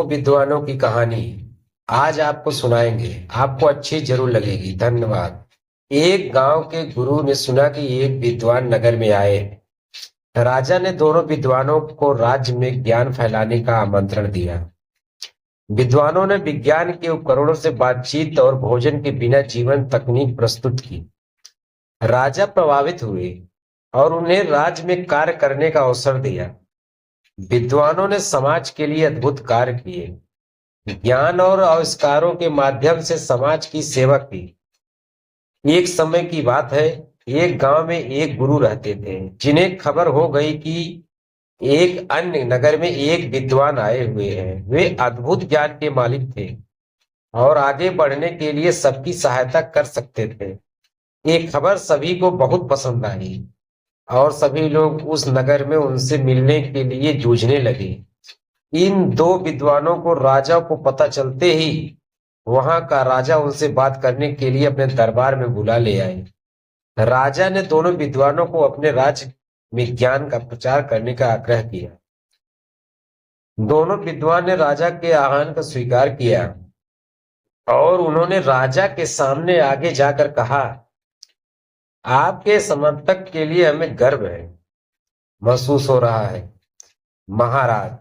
दो विद्वानों की कहानी आज आपको सुनाएंगे। आपको अच्छी जरूर लगेगी। धन्यवाद। एक गांव के गुरु ने सुना कि एक विद्वान नगर में आए। राजा ने दोनों विद्वानों को राज्य में ज्ञान फैलाने का आमंत्रण दिया। विद्वानों ने विज्ञान के उपकरणों से बातचीत और भोजन के बिना जीवन तकनीक प्रस्तुत की। राजा प्रभावित हुए और उन्हें राज्य में कार्य करने का अवसर दिया। विद्वानों ने समाज के लिए अद्भुत कार्य किए। ज्ञान और आविष्कारों के माध्यम से समाज की सेवा की। एक समय की बात है, एक गांव में एक गुरु रहते थे जिन्हें खबर हो गई कि एक अन्य नगर में एक विद्वान आए हुए हैं। वे अद्भुत ज्ञान के मालिक थे और आगे बढ़ने के लिए सबकी सहायता कर सकते थे। ये खबर सभी को बहुत पसंद आई और सभी लोग उस नगर में उनसे मिलने के लिए जूझने लगे। इन दो विद्वानों को राजा को पता चलते ही वहां का राजा उनसे बात करने के लिए अपने दरबार में बुला ले आए। राजा ने दोनों विद्वानों को अपने राज्य में ज्ञान का प्रचार करने का आग्रह किया। दोनों विद्वान ने राजा के आह्वान का स्वीकार किया और उन्होंने राजा के सामने आगे जाकर कहा, आपके समर्थक के लिए हमें गर्व है महसूस हो रहा है। महाराज,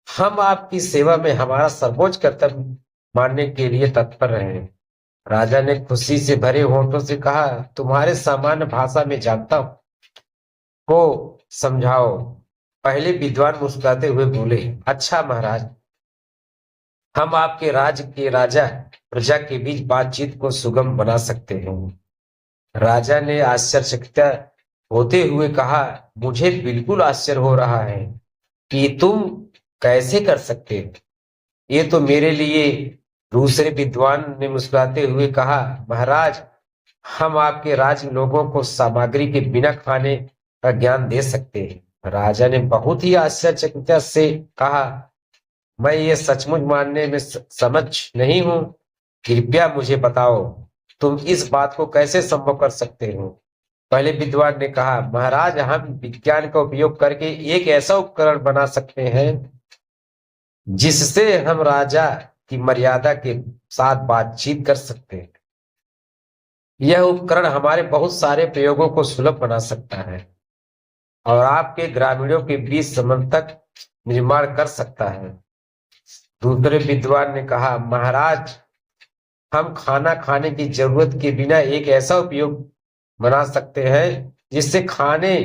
हम आपकी सेवा में हमारा सर्वोच्च कर्तव्य मानने के लिए तत्पर हैं। राजा ने खुशी से भरे होठों से कहा, तुम्हारे सामान्य भाषा में जानता हूं, को समझाओ। पहले विद्वान मुस्कुराते हुए बोले, अच्छा महाराज, हम आपके राज्य के राजा प्रजा के बीच बातचीत को सुगम बना सकते हैं। राजा ने आश्चर्यचकित होते हुए कहा, मुझे बिल्कुल आश्चर्य हो रहा है कि तुम कैसे कर सकते हो। ये तो मेरे लिए। दूसरे विद्वान ने मुस्कुराते हुए कहा, महाराज, हम आपके राज्य लोगों को सामग्री के बिना खाने का ज्ञान दे सकते हैं। राजा ने बहुत ही आश्चर्यचकित से कहा, मैं ये सचमुच मानने में समझ नहीं हूं। कृपया मुझे बताओ, तुम इस बात को कैसे संभव कर सकते हो। पहले विद्वान ने कहा, महाराज, हम विज्ञान का उपयोग करके एक ऐसा उपकरण बना सकते हैं जिससे हम राजा की मर्यादा के साथ बातचीत कर सकते हैं। यह उपकरण हमारे बहुत सारे प्रयोगों को सुलभ बना सकता है और आपके ग्रामीणों के बीच संबंध तक निर्माण कर सकता है। दूसरे विद्वान ने कहा, महाराज, हम खाना खाने की जरूरत के बिना एक ऐसा उपयोग बना सकते हैं जिससे खाने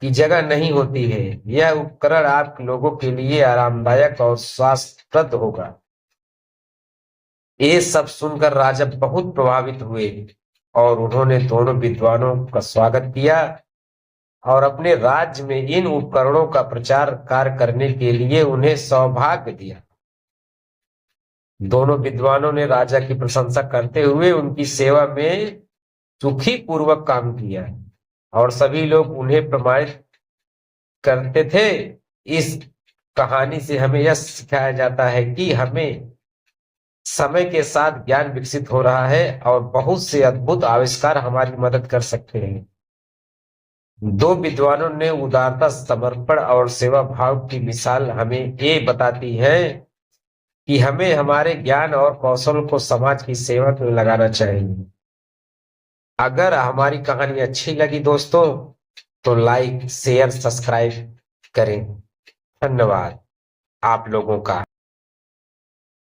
की जगह नहीं होती है। यह उपकरण आप लोगों के लिए आरामदायक और स्वास्थ्यप्रद होगा। ये सब सुनकर राजा बहुत प्रभावित हुए और उन्होंने दोनों विद्वानों का स्वागत किया और अपने राज्य में इन उपकरणों का प्रचार कार्य करने के लिए उन्हें सौभाग्य दिया। दोनों विद्वानों ने राजा की प्रशंसा करते हुए उनकी सेवा में सुखी पूर्वक काम किया और सभी लोग उन्हें प्रमाणित करते थे। इस कहानी से हमें यह सिखाया जाता है कि हमें समय के साथ ज्ञान विकसित हो रहा है और बहुत से अद्भुत आविष्कार हमारी मदद कर सकते हैं। दो विद्वानों ने उदारता, समर्पण और सेवा भाव की मिसाल हमें ये बताती है कि हमें हमारे ज्ञान और कौशल को समाज की सेवा में लगाना चाहिए। अगर हमारी कहानी अच्छी लगी दोस्तों तो लाइक, शेयर, सब्सक्राइब करें। धन्यवाद आप लोगों का।